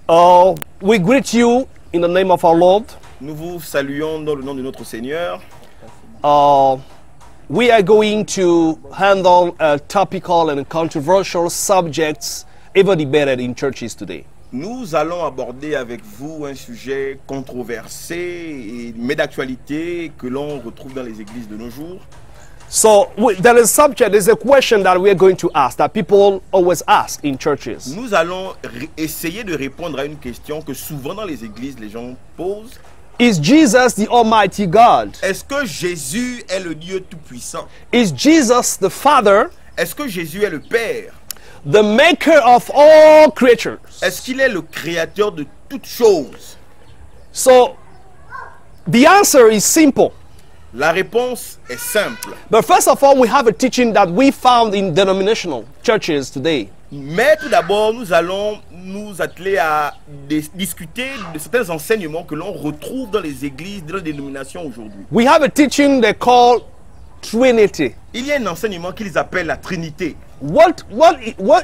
We greet you in the name of our Lord. Nous vous saluons dans le nom de notre Seigneur. We are going to handle topical and controversial subjects ever debated in churches today. Nous allons aborder avec vous un sujet controversé mais d'actualité que l'on retrouve dans les églises de nos jours. So there's a question that we are going to ask that people always ask in churches. Nous allons essayer de répondre à une question que souvent dans les églises les gens posent. Is Jesus the Almighty God? Est-ce que Jésus est le Dieu Tout-Puissant? Is Jesus the Father? Est-ce que Jésus est le Père? The maker of all creatures? Est-ce qu'il est le créateur de toutes choses? So the answer is simple. La réponse est simple. But first of all, we have a teaching that we found in denominational churches today. Mais tout d'abord, nous allons nous atteler à discuter de certains enseignements que l'on retrouve dans les églises, dans les dénominations aujourd'hui. We have a teaching they call Trinity. Il y a un enseignement qu'ils appellent la Trinité. What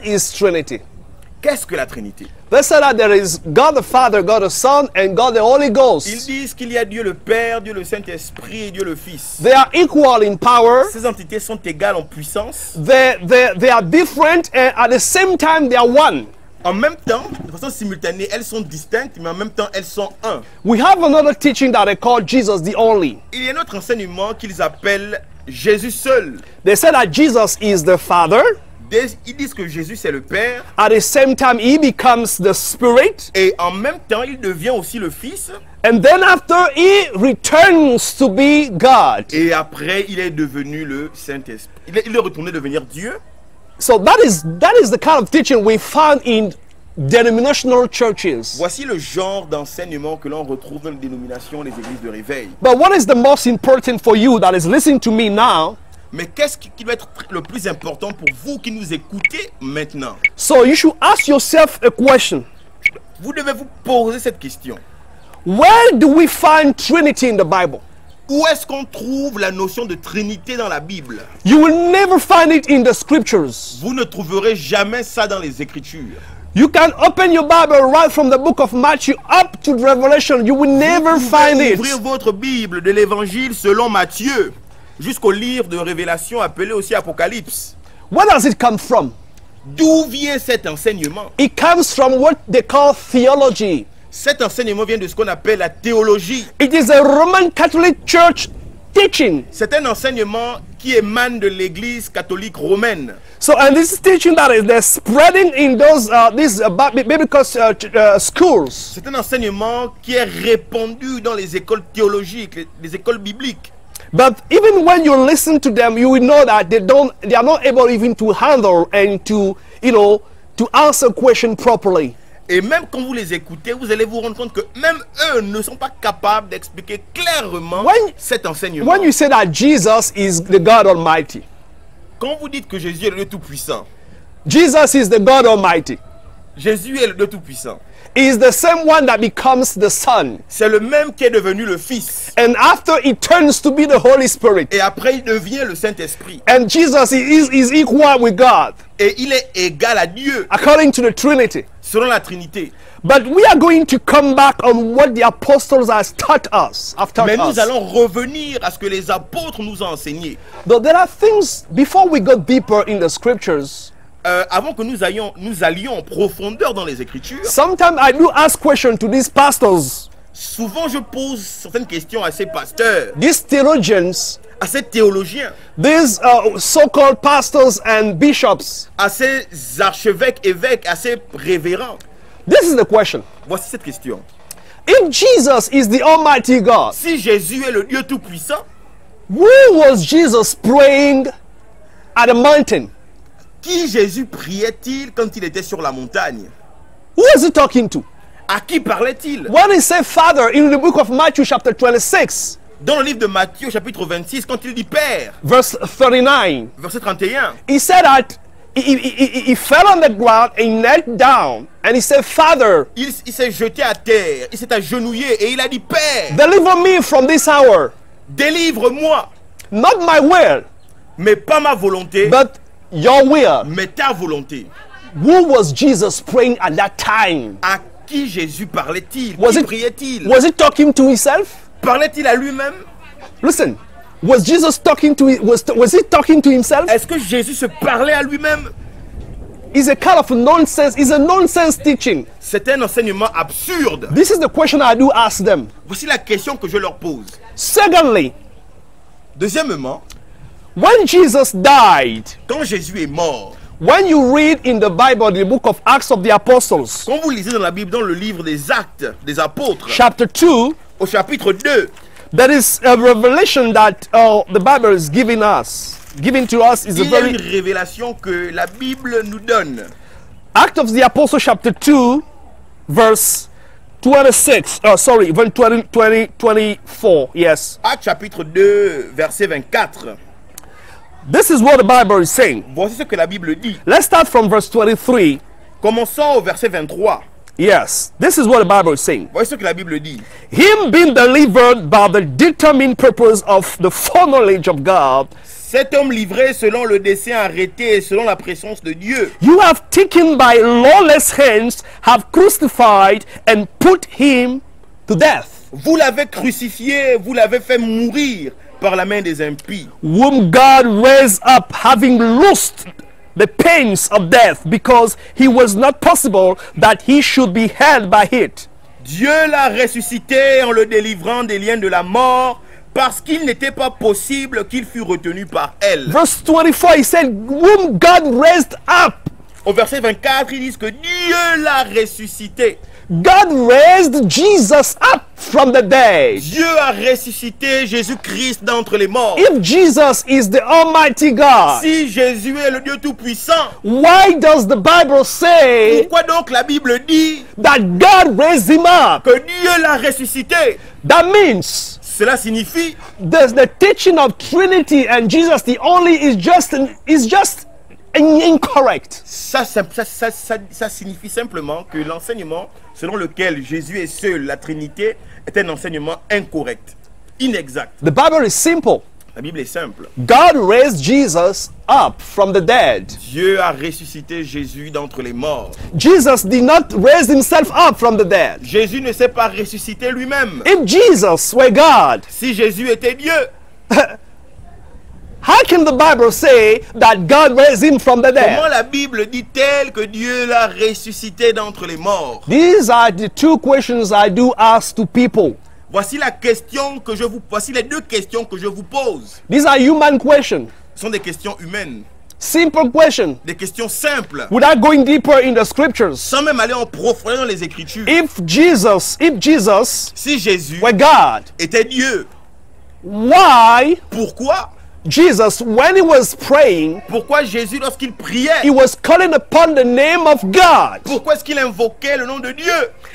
is Trinity? Qu'est-ce que la Trinité? They say that there is God the Father, God the Son, and God the Holy Ils Ghost. disent qu'il y a Dieu le Père, Dieu le Saint-Esprit et Dieu le Fils. They are equal in power. Ces entités sont égales en puissance. They are different, and at the same time they are one. En même temps, de façon simultanée, elles sont distinctes, mais en même temps, elles sont un. We have another teaching that they call Jesus the Only. Il y a un autre enseignement qu'ils appellent Jésus seul. They say that Jesus is the Father. Ils disent que Jésus c'est le Père. At the same time, he becomes the Spirit. Et en même temps, il devient aussi le Fils. And then after, he returns to be God. Et après, il est devenu le Saint-Esprit. Il est retourné devenir Dieu. So that is the kind of teaching we found in denominational churches. Voici le genre d'enseignement que l'on retrouve dans les dénominations, les églises de réveil. But what is the most important for you that is listening to me now? Mais qu'est-ce qui doit être le plus important pour vous qui nous écoutez maintenant? So you should ask yourself a question. Vous devez vous poser cette question. Where do we find Trinity in the Bible? Où est-ce qu'on trouve la notion de Trinité dans la Bible? You will never find it in the scriptures. Vous ne trouverez jamais ça dans les Écritures. You can open your Bible right from the book of Matthew up to Revelation. You will never Vous find pouvez it. ouvrir votre Bible de l'Évangile selon Matthieu jusqu'au livre de Révélation appelé aussi Apocalypse. Where does it come from? D'où vient cet enseignement? It comes from what they call theology. Cet enseignement vient de ce qu'on appelle la théologie. It is a Roman Catholic Church teaching. C'est un enseignement qui émane de l'Église catholique romaine. So, and this is teaching that they're spreading in these biblical schools. C'est un enseignement qui est répandu dans les écoles théologiques, les écoles bibliques. But even when you listen to them, you will know that they are not able even to handle and to answer question properly. Et même quand vous les écoutez, vous allez vous rendre compte que même eux ne sont pas capables d'expliquer clairement cet enseignement. When you say that Jesus is the God Almighty, quand vous dites que Jésus est le Dieu Tout-Puissant, Jesus is the God Almighty. Jésus est le Dieu Tout-Puissant. He is the same one that becomes the Son. C'est le même qui est devenu le Fils. And after he turns to be the Holy Spirit. Et après il devient le Saint-Esprit. And Jesus is equal with God. Et il est égal à Dieu. According to the Trinity. Selon la Trinité. But we are going to come back on what the apostles have taught us. Mais nous allons revenir à ce que les apôtres nous ont enseigné. Though there are things, before we go deeper in the scriptures, avant que nous allions en profondeur dans les Écritures, sometimes I do ask questions to these pastors. Souvent je pose certaines questions à ces pasteurs, these theologians, à ces théologiens, these so-called pastors and bishops, à ces archevêques, évêques, à ces révérends. This is the question. Voici cette question. If Jesus is the Almighty God, si Jésus est le Dieu Tout-Puissant, where was Jesus praying at a mountain? Qui Jésus priait-il quand il était sur la montagne? Who was he talking to? À qui parlait-il? When he said Father in the book of Matthew chapter 26, dans le livre de Matthieu chapitre 26, quand il dit Père, verse 39, verset 31, he said that he fell on the ground and he knelt down and he said, Father, il s'est jeté à terre, il s'est agenouillé et il a dit Père, deliver me from this hour. Délivre-moi. Not my will, mais pas ma volonté, but your will. mais ta volonté. Who was Jesus praying at that time? À qui Jésus parlait-il? Was Qui it, priait-il? was he talking to himself? Parlait-il à lui-même? Listen, was Jesus talking to was he talking to himself? Est-ce que Jésus se parlait à lui-même? It's a kind of nonsense. It's a nonsense teaching. C'est un enseignement absurde. This is the question I do ask them. Voici la question que je leur pose. Secondly, Deuxièmement, when Jesus died, quand Jésus est mort, when you read in the Bible, the book of Acts of the Apostles, quand vous lisez dans la Bible, dans le livre des Actes des Apôtres, chapter 2, au chapitre 2, there is a revelation that the Bible is giving us. Giving to us is a il y a une very révélation que la Bible nous donne. Act of the Apostles chapter 2 verse 26 sorry verse 24. Yes, Actes chapitre 2, verset 24. this is what the Bible is saying. Voici ce que la Bible dit. Let's start from verse 23. Commençons au verset 23. Yes, this is what the Bible is saying. Voici ce que la Bible dit. Him being delivered by the determined purpose of the foreknowledge of God, Cet homme livré selon le dessein arrêté et selon la présence de Dieu, you have taken by lawless hands, have crucified and put him to death, vous l'avez crucifié, vous l'avez fait mourir par la main des impies, whom God raised up, having loosed the pains of death, because he was not possible that he should be held by it. Dieu l'a ressuscité en le délivrant des liens de la mort, parce qu'il n'était pas possible qu'il fût retenu par elle. Verse 24, he said, whom God raised up. Au verset 24, ils disent que Dieu l'a ressuscité. God raised Jesus up from the dead. Dieu a ressuscité Jésus-Christ d'entre les morts. If Jesus is the Almighty God, Si Jésus est le Dieu Tout-Puissant, why does the Bible say pourquoi donc la Bible dit that God raised him up? que Dieu l'a ressuscité? That means Cela signifie there's the teaching of Trinity and Jesus the only is just incorrect. ça signifie simplement que l'enseignement selon lequel Jésus est seul, la Trinité, est un enseignement incorrect, inexact. The Bible is simple. La Bible est simple. God raised Jesus up from the dead. Dieu a ressuscité Jésus d'entre les morts. Jesus did not raise himself up from the dead. Jésus ne s'est pas ressuscité lui-même. If Jesus were God, Si Jésus était Dieu, how can the Bible say that God raised him from the comment dead? la Bible dit-elle que Dieu l'a ressuscité d'entre les morts? These are the two questions I do ask to people. Voici les deux questions que je vous pose. These are human questions, Ce sont des questions humaines, simple questions, des questions simples, without going deeper in the scriptures. sans même aller en profondeur dans les Écritures. If Jesus Si Jésus were God, était Dieu, why pourquoi Jesus, when he was praying, Pourquoi Jésus, lorsqu'il priait, he was calling upon the name of God? pourquoi est-ce qu'il invoquait le nom de Dieu?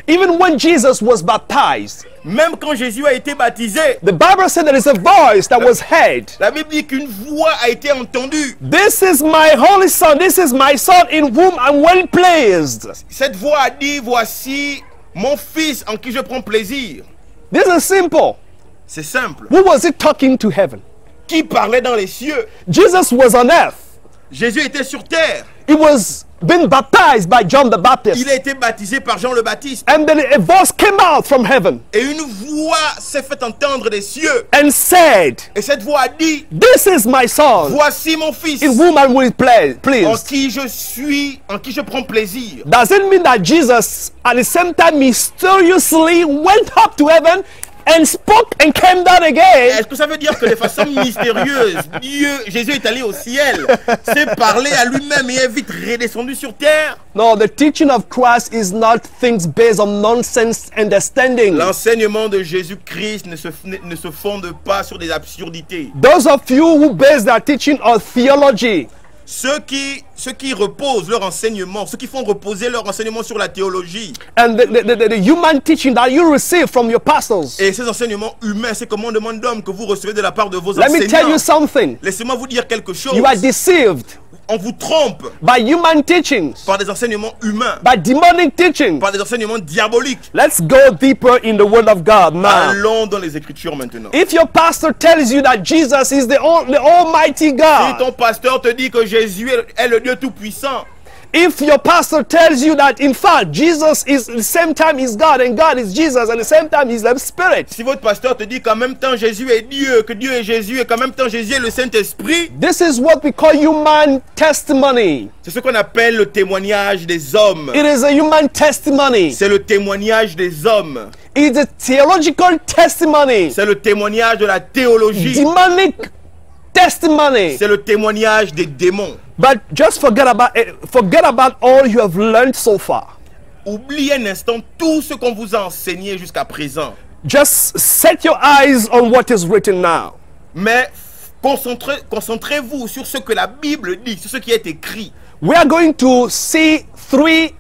Even when Jesus was baptized, Même quand Jésus a été baptisé, the Bible said there is a voice that was heard. la Bible dit qu'une voix a été entendue. This is my holy son, this is my son in whom I'm well pleased. Cette voix a dit, voici mon fils en qui je prends plaisir. This is simple. C'est simple. Who was it talking to heaven? Qui parlait dans les cieux? Jesus was on earth. Jésus était sur terre. He was being baptized by John the Baptist. Il a été baptisé par Jean le Baptiste. And then a voice came out from heaven Et une voix s'est fait entendre des cieux. and said, Et cette voix a dit, this is my son voici mon fils in whom I'm well en pleased. qui je suis, en qui je prends plaisir. Does it mean that Jesus at the same time mysteriously went up to heaven and spoke and came down again? Est-ce que ça veut dire que de façon mystérieuse, Jésus est allé au ciel, s'est parlé à lui-même et est vite redescendu sur terre? No, the teaching of Christ is not things based on nonsense understanding. L'enseignement de Jésus-Christ ne se fonde pas sur des absurdités. Those of you who base their teaching on theology, Ceux qui reposent leur enseignement, ceux qui font reposer leur enseignement sur la théologie, and the human teaching that you receive from your pastors. et ces enseignements humains, ces commandements d'hommes que vous recevez de la part de vos Let me tell you enseignants, something. laissez-moi vous dire quelque chose. You are deceived On vous trompe by human teachings, par des enseignements humains, by demonic teaching. par des enseignements diaboliques. Let's go deeper in the Word of God now. Allons dans les Écritures maintenant. If your pastor tells you that Jesus is the Almighty Si God, ton pasteur te dit que Jésus est le Dieu Tout-Puissant, If your pastor tells you that in fact Jesus is the same time is God and God is Jesus and the same time he's the Spirit, Si votre pasteur te dit qu'en même temps Jésus est Dieu, que Dieu est Jésus et qu'en même temps Jésus est le Saint-Esprit, this is what we call human testimony. c'est ce qu'on appelle le témoignage des hommes. It is a human testimony. C'est le témoignage des hommes. It's a theological testimony. C'est le témoignage de la théologie. Demonic testimony. C'est le témoignage des démons. But just forget about all you have learned so far. Oubliez un instant tout ce qu'on vous a enseigné jusqu'à présent. Just set your eyes on what is written now. Mais concentrez-vous sur ce que la Bible dit, sur ce qui est écrit. We are going to see three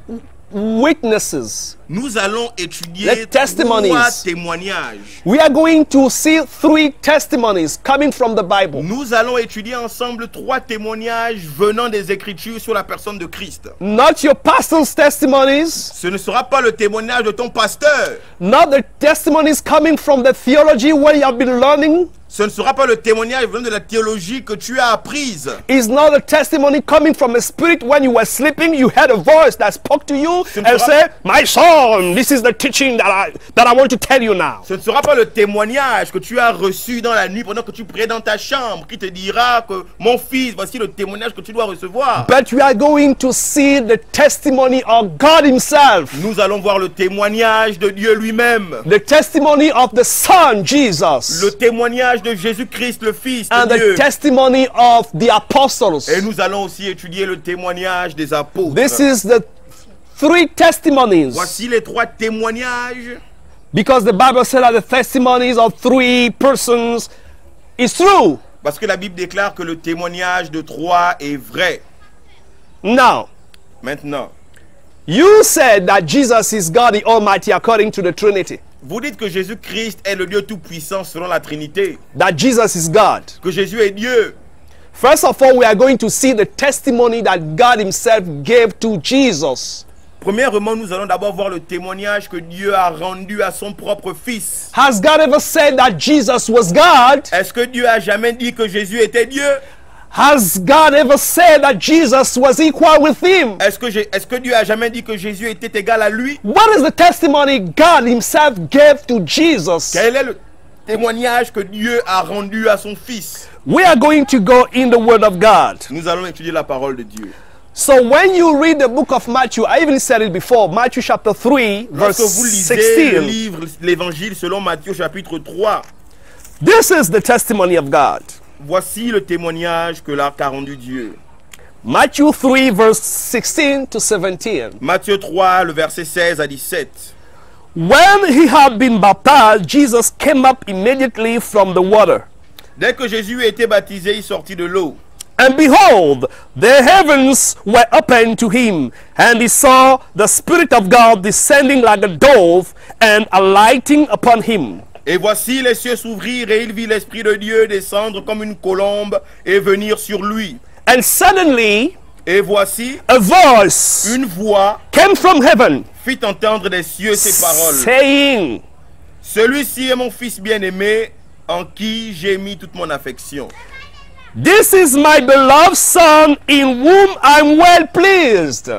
witnesses. Nous allons étudier The testimonies. 3 témoignages. We are going to see three testimonies coming from the Bible. Nous allons étudier ensemble 3 témoignages venant des Écritures sur la personne de Christ. Not your pastor's testimonies, Ce ne sera pas le témoignage de ton pasteur. not the testimonies coming from the theology where you have been learning. Ce ne sera pas le témoignage venant de la théologie que tu as apprise. It's not a testimony coming from a spirit when you were sleeping. You heard a voice that spoke to you and said, "My son, this is the teaching that I want to tell you now." Ce ne sera pas le témoignage que tu as reçu dans la nuit pendant que tu priais dans ta chambre qui te dira que mon fils, voici le témoignage que tu dois recevoir. But we are going to see the testimony of God Himself, Nous allons voir le témoignage de Dieu lui-même. the testimony of the Son Jesus, Le témoignage de Jésus-Christ, le Fils and de the Dieu. testimony of the apostles. Et nous allons aussi étudier le témoignage des apôtres. This is the three testimonies, Voici les 3 témoignages. because the Bible said that the testimonies of 3 persons is true. Parce que la Bible déclare que le témoignage de 3 est vrai. Now, Maintenant, you said that Jesus is God the Almighty according to the Trinity. vous dites que Jésus-Christ est le Dieu Tout-Puissant selon la Trinité. That Jesus is God. Que Jésus est Dieu. First of all, we are going to see the testimony that God Himself gave to Jesus. Premièrement, nous allons d'abord voir le témoignage que Dieu a rendu à son propre Fils. Has God ever said that Jesus was God? Est-ce que Dieu a jamais dit que Jésus était Dieu? Has God ever said that Jesus was equal with Him? Est-ce que Dieu a jamais dit que Jésus était égal à lui? What is the testimony God Himself gave to Jesus? Quel est le témoignage que Dieu a rendu à son Fils? We are going to go in the Word of God. Nous allons étudier la parole de Dieu. So when you read the book of Matthew, I even said it before, Matthew chapter 3, verse Lorsque vous lisez le 16. livre, l'évangile selon Matthieu chapitre 3, This is the testimony of God. voici le témoignage que qu'a rendu Dieu. Matthew 3, verse 16 to 17. Matthieu 3, le verset 16 à 17. When he had been baptized, Jesus came up immediately from the water. Dès que Jésus a été baptisé, il sortit de l'eau. And behold, the heavens were opened to him, and he saw the Spirit of God descending like a dove and alighting upon him. Et voici les cieux s'ouvrirent et il vit l'Esprit de Dieu descendre comme une colombe et venir sur lui. And suddenly, Et voici a voice une voix came from heaven, fit entendre des cieux ces paroles. saying, Celui-ci est mon Fils bien-aimé, en qui j'ai mis toute mon affection. "This is my beloved Son, in whom I'm well pleased."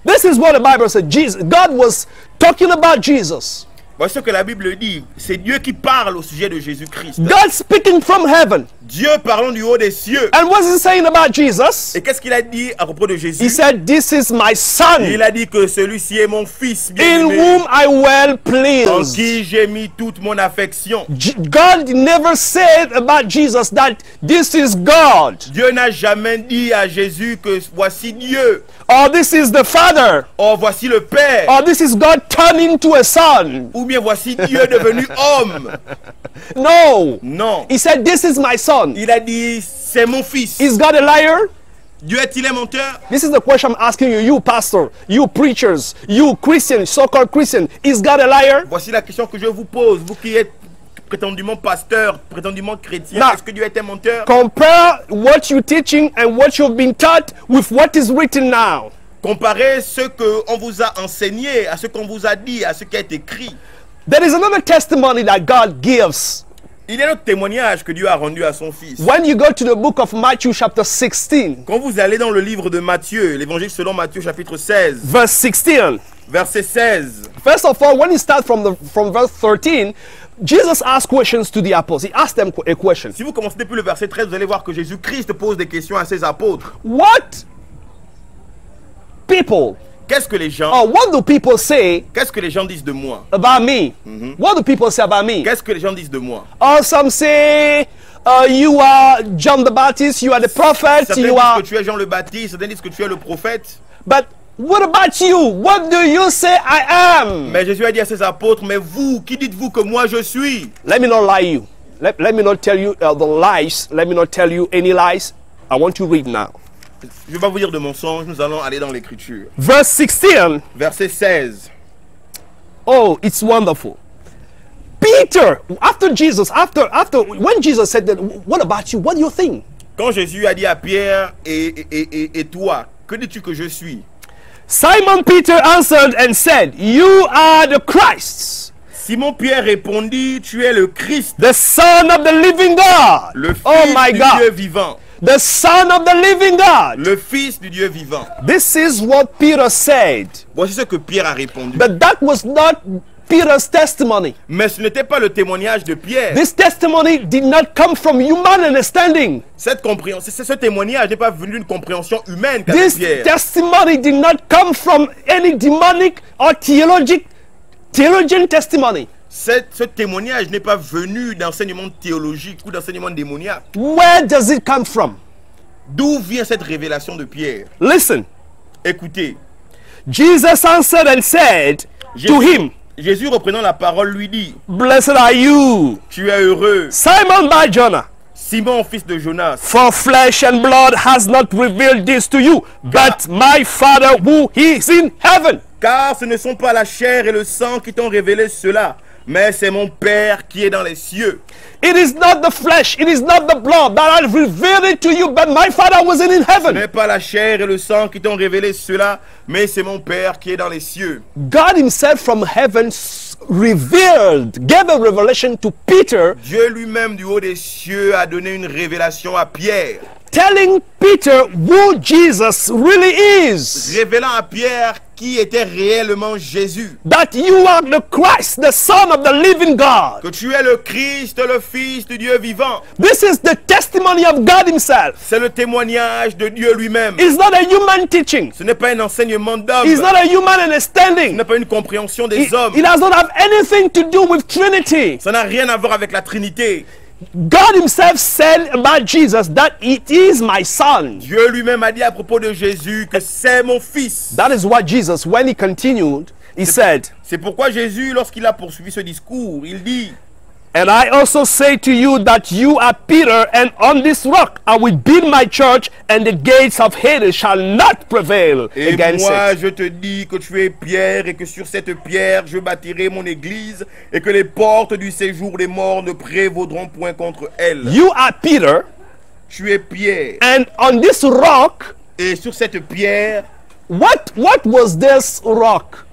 This is what the Bible said. God was talking about Jesus. Voici ce que la Bible dit. C'est Dieu qui parle au sujet de Jésus-Christ. God speaking from heaven. Dieu parlant du haut des cieux. And what is he saying about Jesus? Et qu'est-ce qu'il a dit à propos de He Jésus? said, "This is my Son, Il a dit que celui-ci est mon Fils in bien-aimé, whom I well en pleased." qui j'ai mis toute mon affection. God never said about Jesus that this is God, Dieu n'a jamais dit à Jésus que voici Dieu, or this is the Father, oh voici le Père, or this is God turning into a son. ou bien voici Dieu devenu homme. No. Non. He said, "This is my Son." Il a dit, c'est mon Fils. Is God a liar? Dieu est-il un menteur? This is the question I'm asking you, you pastor, you preachers, you Christian, so-called Christian. Is God a liar? Voici la question que je vous pose, vous qui êtes prétendument pasteur, prétendument chrétien. Non. Est-ce que Dieu est un menteur? Compare what you're teaching and what you've been taught with what is written now. Comparez ce qu'on vous a enseigné à ce qu'on vous a dit, à ce qui est écrit. There is another testimony that God gives Il y a notre témoignage que Dieu a rendu à son Fils. When you go to the book of Matthew chapter 16, Quand vous allez dans le livre de Matthieu, l'évangile selon Matthieu chapitre 16, verse 16, verset 16, first of all, when you start from verse 13, Jesus asked questions to the apostles. He asked them a question. si vous commencez depuis le verset 13, vous allez voir que Jésus-Christ pose des questions à ses apôtres. What people, Qu'est-ce que les gens, or what do people say qu'est-ce que les gens disent de moi? about me? What do people say about me? Qu'est-ce que les gens disent de moi? Or some say, you are John the Baptist, you are the prophet, Certains you disent are... que tu es Jean le Baptiste, certains disent que tu es le prophète. But what about you? What do you say I am? Mais Jésus a dit à ses apôtres, mais vous, qui dites-vous que moi je suis? Let me not lie you. Let me not tell you the lies. Let me not tell you any lies. I want to read now. Je vais pas vous dire de mensonges, nous allons aller dans l'écriture. Verse 16. Verset 16. Oh, it's wonderful. Peter, after Jesus, when Jesus said that, what about you? What do you think? Quand Jésus a dit à Pierre, et toi, que dis-tu que je suis? Simon Peter answered and said, you are the Christ, Simon Pierre répondit, tu es le Christ, the Son of the living God. le Fils Oh my du God. Dieu vivant. The Son of the living God. Le Fils du Dieu vivant. This is what Peter said. Voici ce que Pierre a répondu. But that was not Peter's testimony. Mais ce n'était pas le témoignage de Pierre. This testimony did not come from human understanding. Cette compréhension, ce témoignage n'est pas venu d'une compréhension humaine qu'avait This Pierre. testimony did not come from any demonic or theologian testimony. Ce témoignage n'est pas venu d'enseignement théologique ou d'enseignement démoniaque. Where does it come from? D'où vient cette révélation de Pierre? Listen. Écoutez, Jesus answered and said to him, Jésus reprenant la parole lui dit, blessed are you, tu es heureux, Simon Bar-Jonah, Simon fils de Jonas, for flesh and blood has not revealed this to you, but my Father who is in heaven. car ce ne sont pas la chair et le sang qui t'ont révélé cela, mais c'est mon Père qui est dans les cieux. It is not the flesh, it is not the blood that I revealed it to you, but my Father was in Ce heaven. n'est pas la chair et le sang qui t'ont révélé cela, mais c'est mon Père qui est dans les cieux. God himself from heaven revealed, gave a revelation to Peter, Dieu lui-même du haut des cieux a donné une révélation à Pierre, telling Peter who Jesus really is. révélant à Pierre qui était réellement Jésus. That you are the Christ, the Son of the living God. Que tu es le Christ, le Fils du Dieu vivant. This is the testimony of God himself. C'est le témoignage de Dieu lui-même. It's not a human teaching. Ce n'est pas un enseignement d'homme. It's not a human Ce understanding. n'est pas une compréhension des It hommes. does not have anything to do with Trinity. Ça n'a rien à voir avec la Trinité. God himself said about Jesus that it is my son. Dieu lui-même a dit à propos de Jésus que c'est mon fils. That is what Jesus, when he continued, he said, C'est pourquoi Jésus, lorsqu'il a poursuivi ce discours, il dit, and I also say to you that you are Peter, and on this rock I will build my church, and the gates of Hades shall not prevail et against moi it. je te dis que tu es Pierre et que sur cette pierre je bâtirai mon église et que les portes du séjour des morts ne prévaudront point contre elle. You are Peter, Tu es Pierre and on this rock, et sur cette pierre, what was this rock?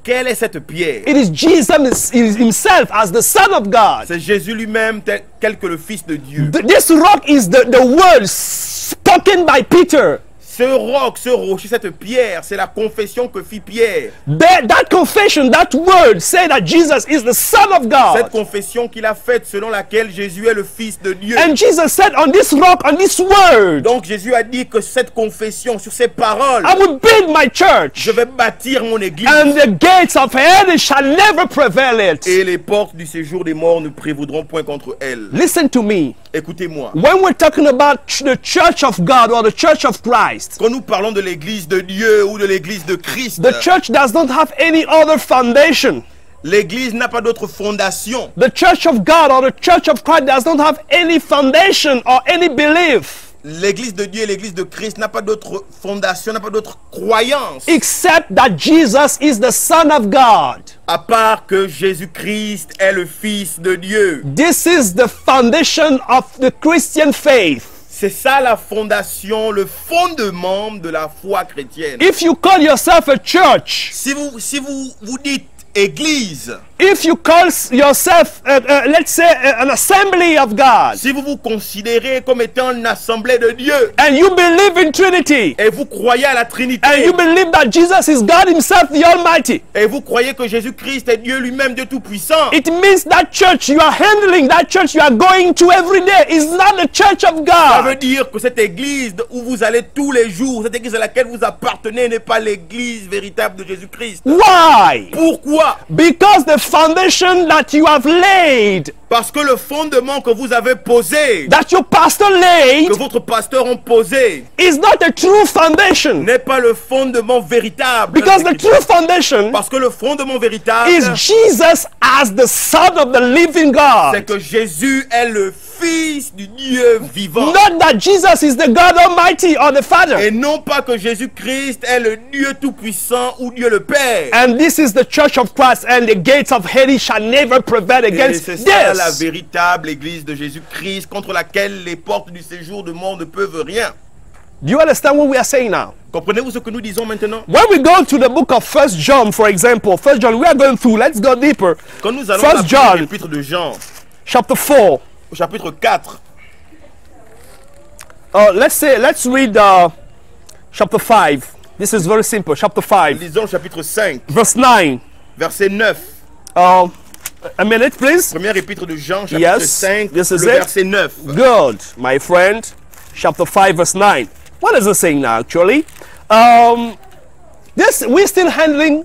quelle est cette pierre? It is Jesus himself as the Son of God. C'est Jésus lui-même tel que le Fils de Dieu. This rock is the word spoken by Peter. Ce roc, ce rocher, cette pierre, c'est la confession que fit Pierre. That confession, that word, say that Jesus is the Son of Cette God. confession qu'il a faite selon laquelle Jésus est le Fils de Dieu. And Jesus said, on this rock, on this word, Donc Jésus a dit que cette confession, sur ces paroles, I will build my church, je vais bâtir mon église. and the gates of Hades shall never prevail it. Et les portes du séjour des morts ne prévaudront point contre elle. Listen to me. Écoutez-moi. When we're talking about the church of God or the church of Christ, Quand nous parlons de l'église de Dieu ou de l'église de Christ, the church does not have any other foundation. l'église n'a pas d'autre fondation. The church of God or the church of Christ does not have any foundation or any belief L'église de Dieu et l'église de Christ n'a pas d'autre fondation, n'a pas d'autre croyance, except that Jesus is the Son of God. à part que Jésus-Christ est le Fils de Dieu. This is the foundation of the Christian faith. C'est ça la fondation, le fondement de la foi chrétienne. If you call yourself a church, Si vous dites église, If you call yourself, let's say, an assembly of God, Si vous vous considérez comme étant une assemblée de Dieu and you believe in Trinity, et vous croyez à la Trinité and you believe that Jesus is God Himself, the Almighty, et vous croyez que Jésus-Christ est Dieu lui-même, Dieu Tout-Puissant, it means that church you are handling, that church you are going to every day, is not the church of ça veut God. dire que cette église où vous allez tous les jours, cette église à laquelle vous appartenez n'est pas l'église véritable de Jésus-Christ. Why? Pourquoi? Because the foundation that you have laid, Parce que le fondement que vous avez posé, that your pastor laid, que votre pasteur ont posé, is not the true foundation. n'est pas le fondement véritable. Because the true foundation Parce que le fondement véritable, is Jesus as the Son of the living c'est God. que Jésus est le Fils du Dieu vivant. Not that Jesus is the God Almighty or the Father. Et non pas que Jésus-Christ est le Dieu Tout-Puissant ou Dieu le Père. And this is the church of Christ, and the gates of Hades shall never prevail Et against c'est ça la this. véritable église de Jésus-Christ contre laquelle les portes du séjour de mort ne peuvent rien. Do you understand what we are saying now? Comprenez-vous ce que nous disons maintenant? When we go to the book of 1 John, for example, 1 John, we are going through, let's go deeper. Quand nous allons 1 dans John, le chapitre de Jean, chapter 4. au chapitre 4, Let's read chapter 5. This is very simple. Chapter 5, lisons le chapitre 5, verse 9. verset 9. A minute, please. Première épître de Jean, chapitre Yes, 5, this le is it. verset 9. Good, my friend. Chapter 5, verse 9. What is it saying now, actually? We're still handling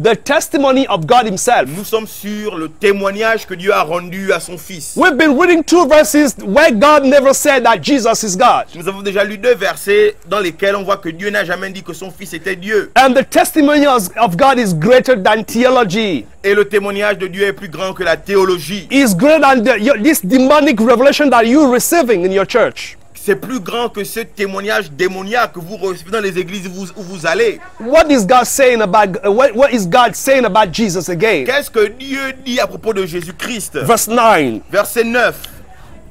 the testimony of God Himself. Nous sommes sur le témoignage que Dieu a rendu à son Fils. We've been reading 2 verses where God never said that Jesus is God. Nous avons déjà lu 2 versets dans lesquels on voit que Dieu n'a jamais dit que son Fils était Dieu. And the testimony of God is greater than theology. Et le témoignage de Dieu est plus grand que la théologie. Is greater than this demonic revelation that you're receiving in your church. C'est plus grand que ce témoignage démoniaque que vous recevez dans les églises où vous allez. What is God saying about what is God saying about Jesus again? Qu'est-ce que Dieu dit à propos de Jésus-Christ? Verse 9. Verset 9.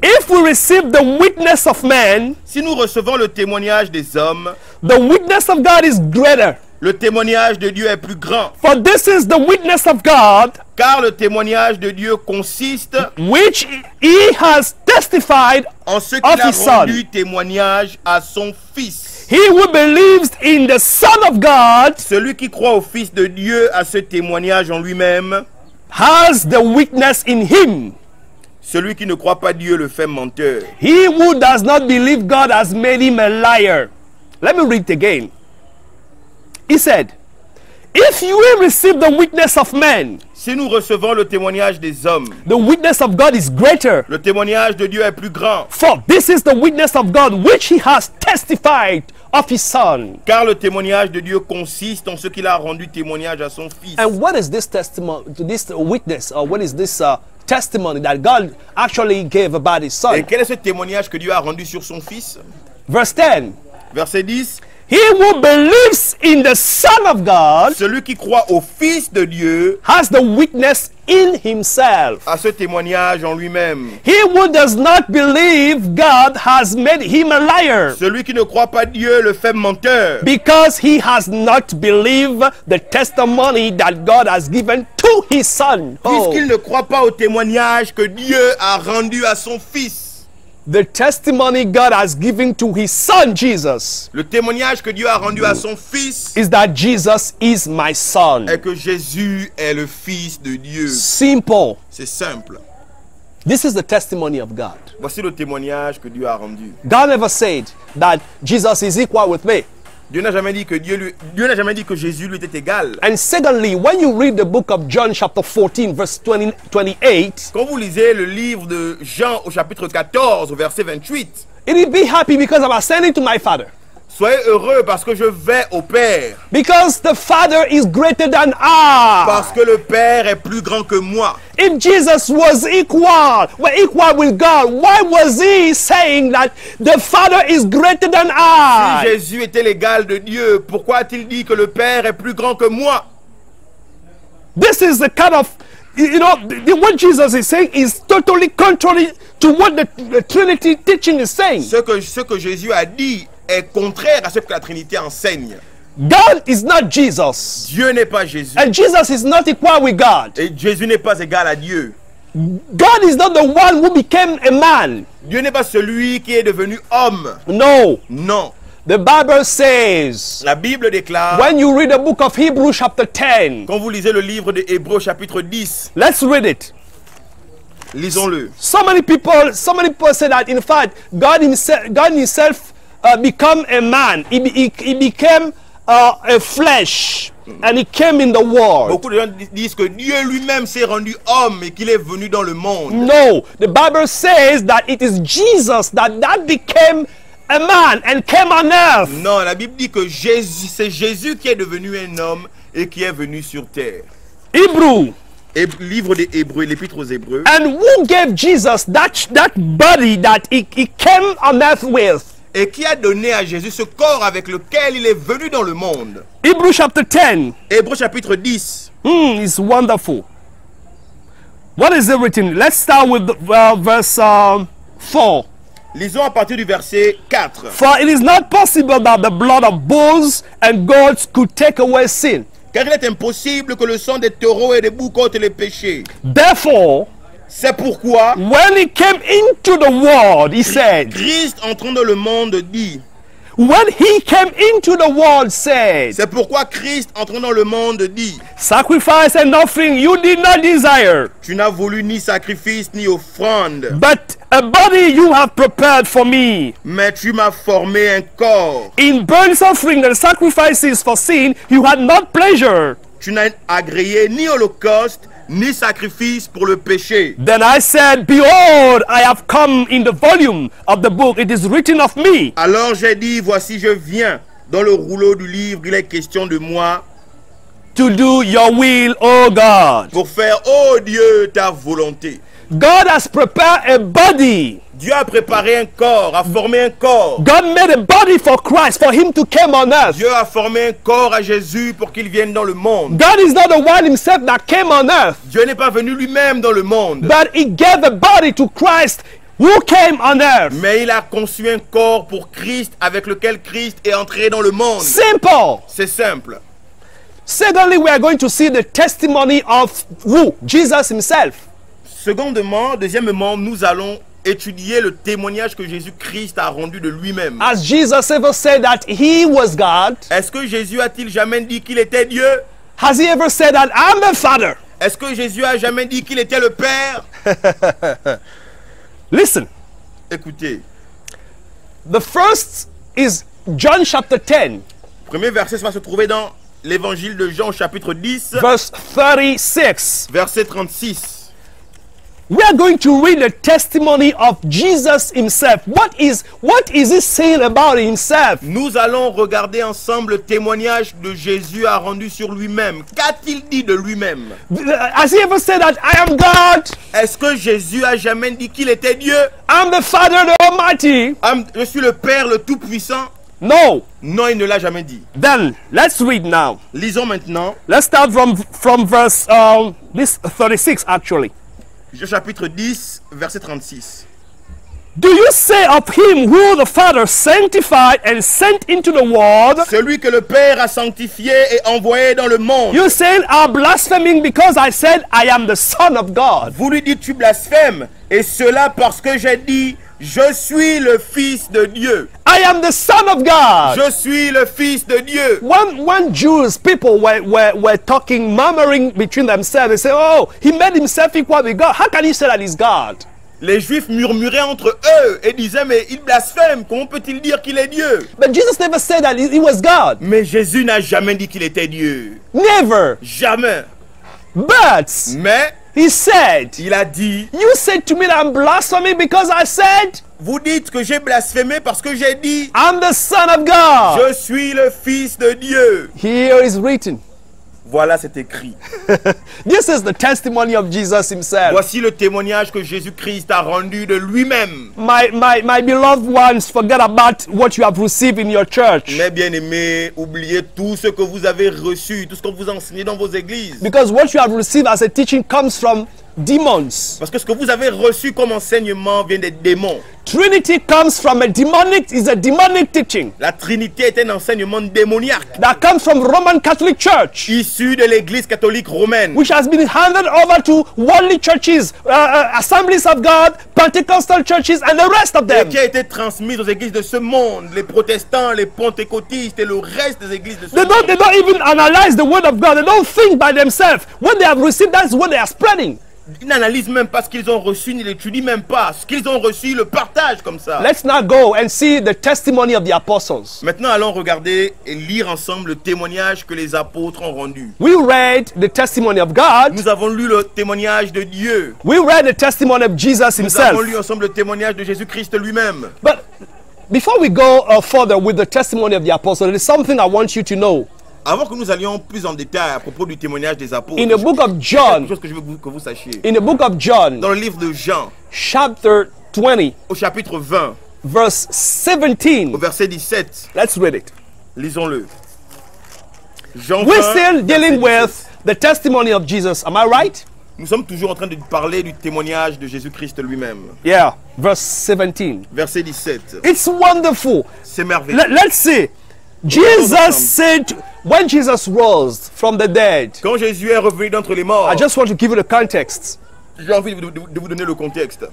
If we receive the witness of man, Si nous recevons le témoignage des hommes, the witness of God is greater. le témoignage de Dieu est plus grand. For this is the witness of God, Car le témoignage de Dieu consiste which He has testified en ce of qu'il a His Son. rendu témoignage à son Fils. He who believes in the Son of God Celui qui croit au Fils de Dieu a ce témoignage en lui-même. has the witness in him. Celui qui ne croit pas Dieu le fait menteur. He who does not believe God has made him a liar. Let me read it again. He said, if you will receive the witness of men, Si nous recevons le témoignage des hommes, the witness of God is greater. le témoignage de Dieu est plus grand. For this is the witness of God which He has testified of His Son. Car le témoignage de Dieu consiste en ce qu'il a rendu témoignage à son Fils. And what is this testimony, this witness, or what is this testimony that God actually gave about His Et Son? quel est ce témoignage que Dieu a rendu sur son Fils? Verse 10. Verset 10. He who believes in the Son of God Celui qui croit au Fils de Dieu has the witness in himself. a ce témoignage en lui-même. He who does not believe God has made him a liar, Celui qui ne croit pas Dieu le fait menteur. because he has not believed the testimony that God has given to His Son. Puisqu'il ne croit pas au témoignage que Dieu a rendu à son Fils. The testimony God has given to His Son Jesus Le témoignage que Dieu a rendu à son Fils is that Jesus is my Son. est que Jésus est le Fils de Dieu. Simple. C'est simple. This is the testimony of God. Voici le témoignage que Dieu a rendu. God never said that Jesus is equal with me. Dieu n'a jamais dit que Dieu n'a jamais dit que Jésus lui était égal. And secondly, when you read the book of John chapter 14 verse 28, Quand vous lisez le livre de Jean au chapitre 14 au verset 28, it'll be happy because I'm ascending to my Father. soyez heureux parce que je vais au Père. Because the Father is greater than I. Parce que le Père est plus grand que moi. If Jesus was equal with God, why was He saying that the Father is greater than Si I? Jésus était l'égal de Dieu, pourquoi a-t-il dit que le Père est plus grand que moi? This is the kind of, what Jesus is saying is totally contrary to what the Trinity teaching is saying. Ce que Jésus a dit est contraire à ce que la Trinité enseigne. God is not Jesus. Dieu n'est pas Jésus. And Jesus is not equal with God. Et Jésus n'est pas égal à Dieu. God is not the one who became a man. Dieu n'est pas celui qui est devenu homme. No. Non. The Bible says, La Bible déclare, when you read the book of Hebrews chapter 10, quand vous lisez le livre de Hébreux chapitre 10, let's read it. lisons-le. So many people say that in fact God himself become a man. He became a flesh, and he came in the world. Beaucoup de gens disent que Dieu lui-même s'est rendu homme et qu'il est venu dans le monde. No, the Bible says that it is Jesus that became a man and came on earth. Non, la Bible dit que c'est Jésus qui est devenu un homme et qui est venu sur terre. Hebrew. Livre des Hébreux, l'épître aux Hébreux. And who gave Jesus that body that he came on earth with? Et qui a donné à Jésus ce corps avec lequel il est venu dans le monde. Hebrews chapter 10. Hébreux chapitre 10. It's wonderful. What is it written? Let's start with verse 4. Lisons à partir du verset 4. For it is not possible that the blood of bulls and goats could take away sin. Car il est impossible que le sang des taureaux et des boucs ôte les péchés. Therefore, c'est pourquoi, when he came into the world, he said, Christ entrant dans le monde dit, when he came into the world, said, c'est pourquoi Christ entrant dans le monde dit, sacrifice and offering you did not desire, tu n'as voulu ni sacrifice ni offrande, but a body you have prepared for me. mais tu m'as formé un corps. In burnt offering and sacrifices for sin, you had not pleasure. Tu n'as agréé ni holocauste, ni sacrifice pour le péché. Then I said, behold, I have come in the volume of the book. It is written of me. Alors j'ai dit, voici je viens. Dans le rouleau du livre, il est question de moi. To do your will, O God. Pour faire, oh Dieu, ta volonté. God has prepared a body. Dieu a préparé un corps, a formé un corps. God made a body for Christ, for him to come on earth. Dieu a formé un corps à Jésus pour qu'il vienne dans le monde. God is not the one himself that came on earth. Dieu n'est pas venu lui-même dans le monde. But he gave a body to Christ who came on earth. Mais il a conçu un corps pour Christ avec lequel Christ est entré dans le monde. Simple. C'est simple. Secondly, we are going to see the testimony of who? Jesus himself. Deuxièmement, nous allons étudier le témoignage que Jésus-Christ a rendu de lui-même. Has Jesus ever said that he was God? Est-ce que Jésus a-t-il jamais dit qu'il était Dieu? Has he ever said that I'm the Father? Est-ce que Jésus a jamais dit qu'il était le Père? Listen. Écoutez. The first is John chapter 10. Premier verset va se trouver dans l'évangile de Jean chapitre 10. Verse 36. Verset 36. We are going to read the testimony of Jesus himself. What is he saying about himself? Nous allons regarder ensemble le témoignage de Jésus a rendu sur lui-même. Qu'a-t-il dit de lui-même? Has he ever said that I am God? Est-ce que Jésus a jamais dit qu'il était Dieu? I'm the Father, the Almighty. Je suis le Père, le Tout-Puissant. No. Non, il ne l'a jamais dit. Then let's read now. Lisons maintenant. Let's start from verse this 36 actually. Chapitre 10, verset 36. Do you say of him who the Father sanctified and sent into the world? Celui que le Père a sanctifié et envoyé dans le monde. You say are blaspheming because I said I am the Son of God. Vous lui dites tu blasphèmes, et cela parce que j'ai dit je suis le Fils de Dieu. I am the Son of God. Je suis le Fils de Dieu. When Jews people were talking, murmuring between themselves, they say, "Oh, he made himself equal with God. How can he say that he's God?" Les Juifs murmuraient entre eux et disaient mais il blasphème. Comment peut-il dire qu'il est Dieu? But Jesus never said that he was God. Mais Jésus n'a jamais dit qu'il était Dieu. Never. Jamais. But mais he said, il a dit, you said to me that I'm blaspheming because I said, vous dites que j'ai blasphémé parce que j'ai dit, I'm the Son of God. Je suis le Fils de Dieu. Here is written. Voilà, c'est écrit. This is the testimony of Jesus himself. Voici le témoignage que Jésus-Christ a rendu de lui-même. My beloved ones, forget about what you have received in your church. Mes bien-aimés, oubliez tout ce que vous avez reçu, tout ce que vous enseignez dans vos églises. Because what you have received as a teaching comes from demons. Parce que ce que vous avez reçu comme enseignement vient des démons. Trinity comes from a demonic teaching La Trinité est un enseignement démoniaque that comes from Roman Catholic Church, issu de l'Église catholique romaine, which has been handed over to worldly churches, Assemblies of God, Pentecostal churches, and the rest of et them. qui a été transmise aux églises de ce monde, les protestants, les pentecôtistes et le reste des églises de ce They monde. don't even analyze the word of God. They don't think by themselves. What they have received, that's what they are spreading. Ils n'analysent même pas ce qu'ils ont reçu, ni l'étudient même pas. Ce qu'ils ont reçu, ils le partagent comme ça. Let's now go and see the testimony of the apostles. Maintenant, allons regarder et lire ensemble le témoignage que les apôtres ont rendu. We read the testimony of God. Nous avons lu le témoignage de Dieu. We read the testimony of Jesus Nous avons himself. lu ensemble le témoignage de Jésus-Christ lui-même. But before we go further with the testimony of the apostles, there is something I want you to know. Avant que nous allions plus en détail à propos du témoignage des apôtres, In the book of quelque John, chose que je veux que vous sachiez. in the book of John, Dans le livre de Jean, chapter 20, au chapitre 20, verse 17, au verset 17, let's read it. lisons-le. Jean We're 20, still dealing verset with the testimony of Jesus. Am I right? Nous sommes toujours en train de parler du témoignage de Jésus-Christ lui-même. Yeah, verse 17. Verset 17. It's wonderful. C'est merveilleux. Let's see. Jesus said, when Jesus rose from the dead, Quand Jésus est revenu d'entre les morts, I just want to give you the context. j'ai envie de vous donner le contexte.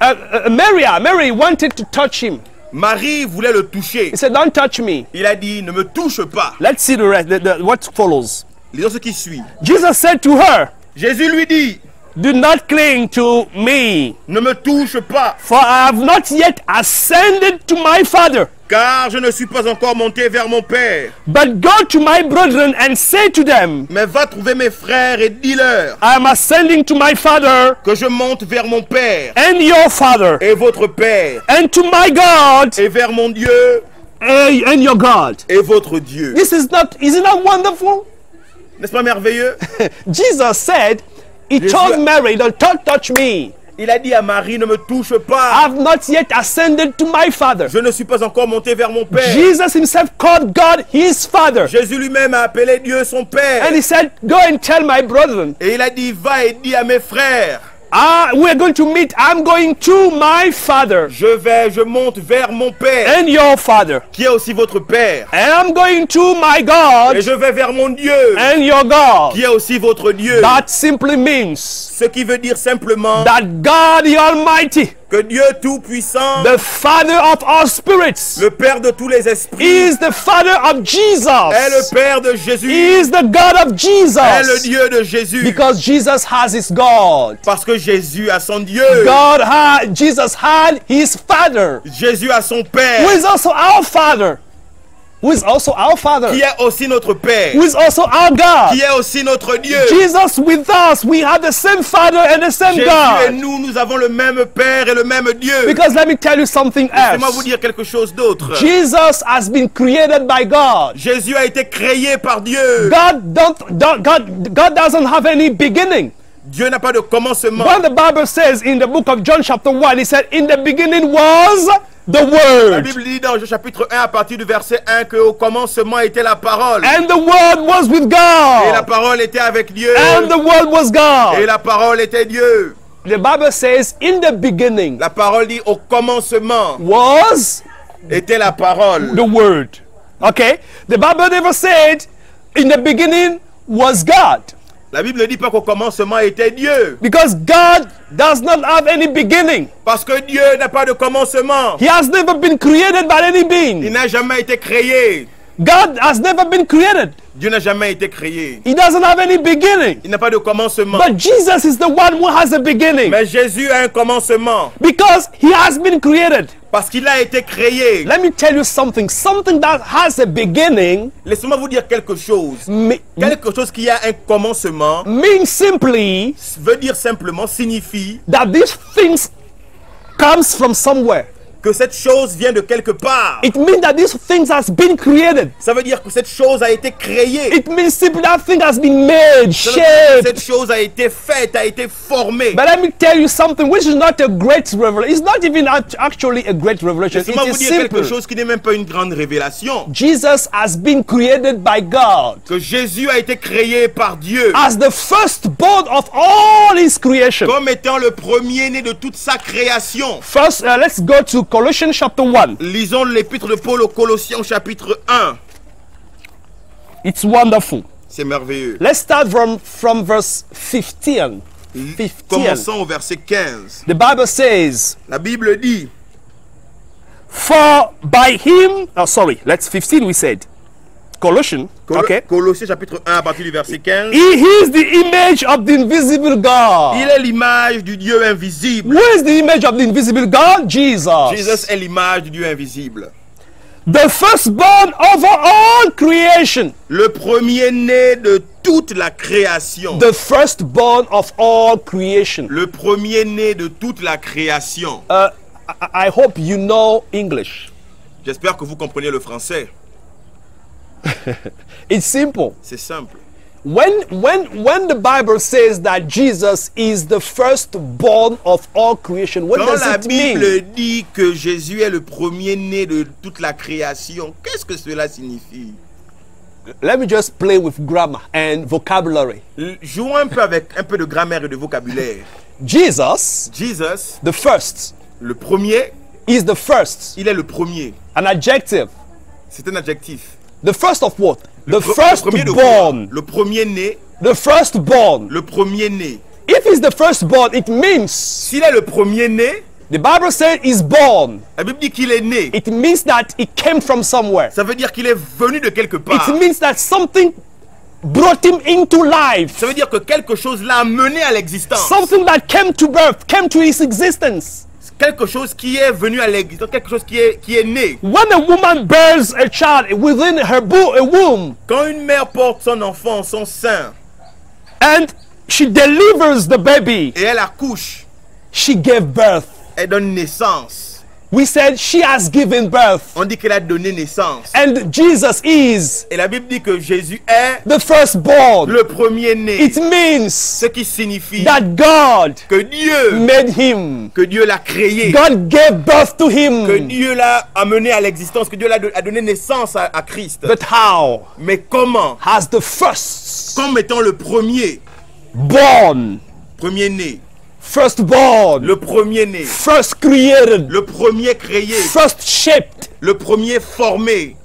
Mary wanted to touch him. Marie voulait le toucher. He said, don't touch me. Il a dit, ne me touche pas. Let's see the rest, what follows. Lisons ce qui suit. Jesus said to her, Jésus lui dit, do not cling to me, ne me touche pas, for I have not yet ascended to my Father. car je ne suis pas encore monté vers mon Père. But go to my brethren and say to them, Mais va trouver mes frères et dis-leur I am ascending to my Father que je monte vers mon Père and your Father, et votre Père, and to my God et vers mon Dieu and your God. et votre Dieu. This is not, isn't that wonderful? N'est-ce pas merveilleux? Jesus said, he told Mary, don't touch me. Il a dit à Marie, ne me touche I pas. have not yet ascended to my Father. Je ne suis pas encore monté vers mon Père. Jesus himself called God his Father. Jésus lui-même a appelé Dieu son Père. And he said, go and tell my brethren, Et il a dit, va et dis à mes frères, we're going to meet. I'm going to my Father je monte vers mon Père, and your Father. qui est aussi votre Père. And I'm going to my Et God je vais vers mon Dieu, and your God. qui est aussi votre Dieu. That simply means Ce qui veut dire simplement that God the Almighty, que Dieu Tout-Puissant, the Father of all spirits, le Père de tous les esprits, is the Father of est le Jesus. Père de Jésus, Is the God of est le Jesus. Dieu de Jésus. Because Jesus has his God. Parce que Jésus a son Dieu. Jesus had his Father, Jésus a son Père, who is also our Father, who is also our Father, qui est aussi notre Père, who is also our God. qui est aussi notre Dieu. Jesus with us, we have the same Father and the same Jésus et God. nous avons le même Père et le même Dieu. Because let me tell you something Laissez-moi vous else. dire quelque chose d'autre. Jesus has been created by God. Jésus a été créé par Dieu. God doesn't have any beginning. Dieu n'a pas de commencement. When the Bible says in the book of John chapter 1, it said, in the beginning was the La Word. Bible dit dans Jean chapitre 1 à partir du verset 1 qu'au commencement était la parole. And the Word was with Et la God. parole était avec Dieu. And the Word was Et God. la parole était Dieu. The Bible says, in the beginning La parole dit au commencement was était la parole. the Word. Okay? The Bible never said, in the beginning was God. La Bible ne dit pas qu'au commencement était Dieu. Because God does not have any beginning. Parce que Dieu n'a pas de commencement. He has never been created by any Il being. n'a jamais été créé. God has never been created. Dieu n'a jamais été créé. He doesn't have any beginning. Il n'a pas de commencement. But Jesus is the one who has a beginning. Mais Jésus a un commencement. Because he has been created. Parce qu'il a été créé. Let me tell you something. Something that has a beginning Laissez-moi vous dire quelque chose. means Quelque chose qui a un commencement simply veut dire simplement, signifie that these things comes from somewhere. que cette chose vient de quelque part. It means that these things has been created. Ça veut dire que cette chose a été créée. It means simply that thing has been made, Ça veut dire que shaped. cette chose a été faite, a été formée. But let me tell you something which is not a great revelation. It's not even actually a great revelation. Laissez-moi It vous is dire quelque simple. chose qui n'est même pas une grande révélation. Jesus has been created by God Que Jésus a été créé par Dieu as the firstborn of all his creation. comme étant le premier-né de toute sa création. First, let's go to Colossians chapter 1. Lisons l'épître de Paul aux Colossiens chapitre 1. It's wonderful. C'est merveilleux. Let's start from verse 15. 15. Commençons au verset 15. The Bible says, La Bible dit, for by him, oh sorry, let's 15 we said. Colossians, okay. Colossiens chapitre 1 à partir du verset 15. He is the image of the invisible God. Il est l'image du Dieu invisible. Who is the image of the invisible God? Jesus. Jésus est l'image du Dieu invisible. The firstborn over all creation. Le premier-né de toute la création. The firstborn of all creation. Le premier-né de toute la création. I hope you know English. J'espère que vous comprenez le français. It's simple. C'est simple. When the Bible says that Jesus is the firstborn of all creation, what Quand does la it Bible mean? dit que Jésus est le premier-né de toute la création, qu'est-ce que cela signifie? Let me just play with grammar and vocabulary. Jouons un peu avec un peu de grammaire et de vocabulaire. Jesus, Jesus, the first, le premier, is the first. il est le premier. An adjective. C'est un adjectif. The first of what? The Le premier de quoi? firstborn. Le premier-né, The firstborn. le premier-né. If he's the firstborn, it means S'il est le premier-né, the Bible says he's born. la Bible dit qu'il est né. It means that he came from somewhere. Ça veut dire qu'il est venu de quelque part. It means that something brought him into life. Ça veut dire que quelque chose l'a amené à l'existence. Something that came to birth, came to his existence. Quelque chose qui est venu à l'existence, quelque chose qui est né. When a woman bears a child within her womb Quand une mère porte son enfant en son sein and she delivers the baby, et elle accouche, she gave birth. elle donne naissance. We said she has given birth. On dit qu'elle a donné naissance. And Jesus is Et la Bible dit que Jésus est the firstborn. le premier-né. It means Ce qui signifie that God que Dieu made him. l'a créé. God gave birth to Que him. Dieu l'a amené à l'existence. Que Dieu a donné naissance à Christ. But how? Mais comment? As the first Comme étant le premier. born, Premier-né. firstborn, Le premier-né. first created, Le premier créé. first shaped Le premier formé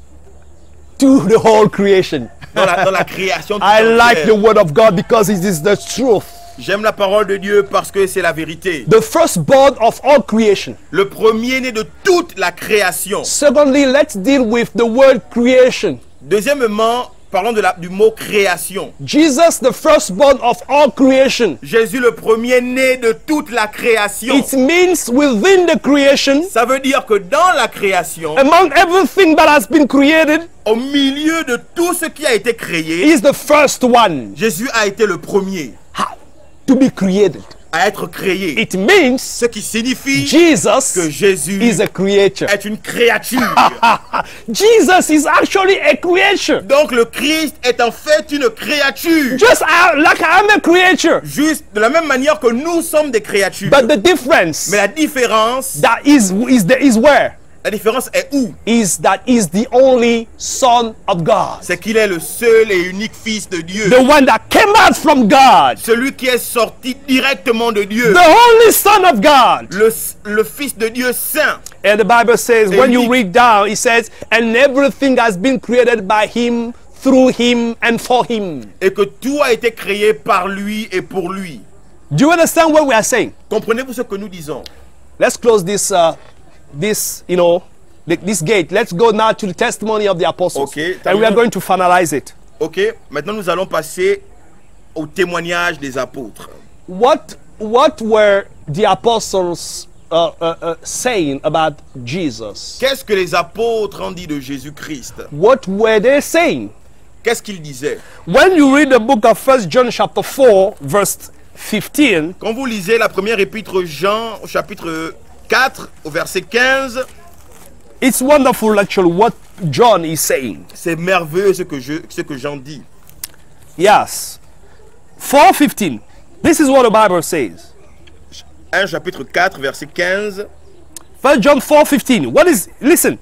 to the whole creation. dans la création. tout I like the entière. word of God because it is the truth. J'aime la parole de Dieu parce que c'est la vérité. The firstborn of all creation. Le premier-né de toute la création. Secondly, let's deal with the word creation. Deuxièmement, parlons du mot création. Jesus, the firstborn of all creation. Jésus, le premier-né de toute la création. It means within the creation, Ça veut dire que dans la création, among everything that has been created, au milieu de tout ce qui a été créé, is the first one Jésus a été le premier to be created. à être créé. It means Ce qui signifie que Jesus Jésus is a creature. est une créature. Jesus is actually a creature. Donc le Christ est en fait une créature. Just like I am a creature. Juste de la même manière que nous sommes des créatures. But the difference Mais la différence is where? La différence est où? Is that is the only Son of God. C'est qu'il est le seul et unique Fils de Dieu. The one that came out from God. Celui qui est sorti directement de Dieu. The only Son of God. Le Fils de Dieu saint. And the Bible says, when you Unique. read down, it says, and everything has been created by him, through him, and for him. Et que tout a été créé par lui et pour lui. Do you understand what we are saying? Comprenez-vous ce que nous disons? Let's close this gate. Let's go now to the testimony of the apostles. Okay, And we are going to finalize it. Ok, maintenant nous allons passer au témoignage des apôtres. What were the apostles saying about Jesus? Qu'est-ce que les apôtres ont dit de Jésus-Christ? What were they saying? Qu'est-ce qu'ils disaient? When you read the book of 1 John chapter 4, verse 15, Quand vous lisez la première épître Jean au chapitre 4 au verset 15. It's wonderful actually what John is saying. C'est merveilleux ce que Jean dit. Yes. 4:15. This is what the Bible says. 1 chapitre 4 verset 15. 1 John 4:15. Listen.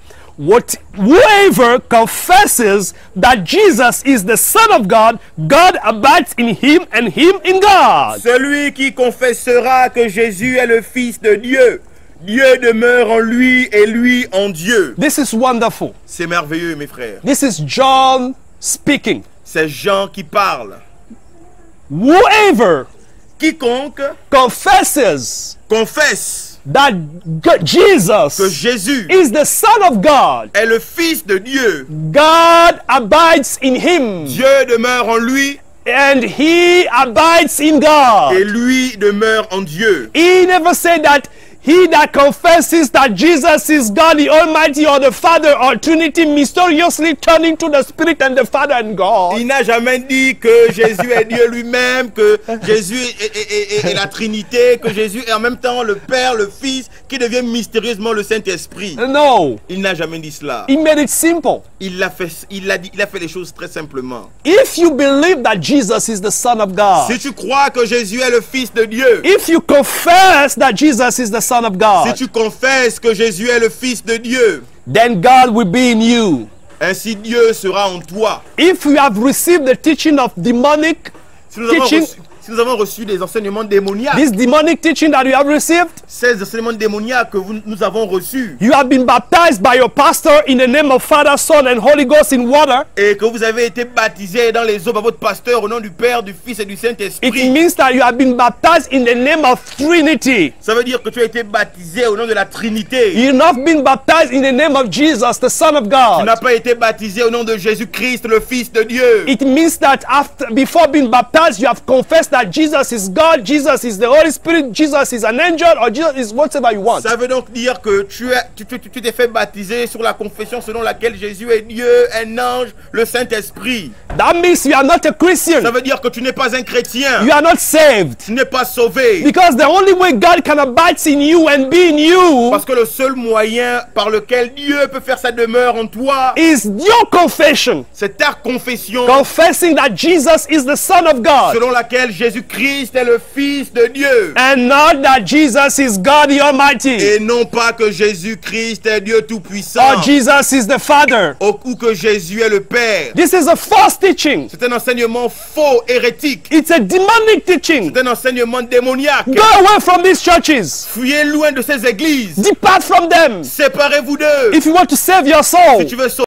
Whoever confesses that Jesus is the Son of God, God abides in him and him in God. Celui qui confessera que Jésus est le Fils de Dieu, Dieu demeure en lui et lui en Dieu. This is wonderful. C'est merveilleux, mes frères. This is John speaking. C'est Jean qui parle. Whoever Quiconque confesses confesse that Jesus que Jésus is the Son of God, est le Fils de Dieu, God abides in him Dieu demeure en lui and he abides in God. et lui demeure en Dieu. He never said that he that confesses that Jesus is God the Almighty or the Father or Trinity mysteriously turn into the Spirit and the Father and God. Il n'a jamais dit que Jésus est Dieu lui-même, que Jésus est la Trinité, que Jésus est en même temps le Père, le Fils, qui devient mystérieusement le Saint-Esprit. No, Il n'a jamais dit cela. he made it simple. Il a fait les choses très simplement. If you believe that Jesus is the Son of God, Si tu crois que Jésus est le Fils de Dieu, if you confess that Jesus is the Son of si God, tu confesses que Jésus est le Fils de Dieu, then God will be in you. ainsi Dieu sera en toi. If you have received the teaching of demonic Si nous avons teaching, reçu, si nous avons reçu des enseignements démoniaques, this demonic teaching that you have received, ces enseignements démoniaques que nous avons reçus, you have been baptized by your pastor in the name of Father, Son, and Holy Ghost in water. et que vous avez été baptisés dans les eaux par votre pasteur au nom du Père, du Fils et du It Saint-Esprit. means that you have been baptized in the name of Trinity. Ça veut dire que tu as été baptisé au nom de la Trinité. You've not been baptized in the name of Jesus, the Son of Tu God. n'as pas été baptisé au nom de Jésus-Christ, le Fils de Dieu. It means that before being baptized, you have confessed that Jesus is God, Jesus is the Holy Spirit, Jesus is an angel, or Jesus is whatever you want. Ça veut donc dire que tu t'es fait baptiser sur la confession selon laquelle Jésus est Dieu, un ange, le Saint-Esprit. That means you are not a Christian. Ça veut dire que tu n'es pas un chrétien. You are not saved. Tu n'es pas sauvé. Because the only way God can abide in you and be in you Parce que le seul moyen par lequel Dieu peut faire sa demeure en toi, is your confession. c'est ta confession Confessing that Jesus is the Son of God. selon laquelle Jésus-Christ est le Fils de Dieu. And not that Jesus is God the Almighty. Et non pas que Jésus-Christ est Dieu Tout-Puissant. Or Jesus is the Father. Ou que Jésus est le Père. This is a false teaching. C'est un enseignement faux, hérétique. It's a demonic teaching. C'est un enseignement démoniaque. Go away from these churches. Fuyez loin de ces églises. Depart from them. Séparez-vous d'eux. If you want to save your soul. Si tu veux sauver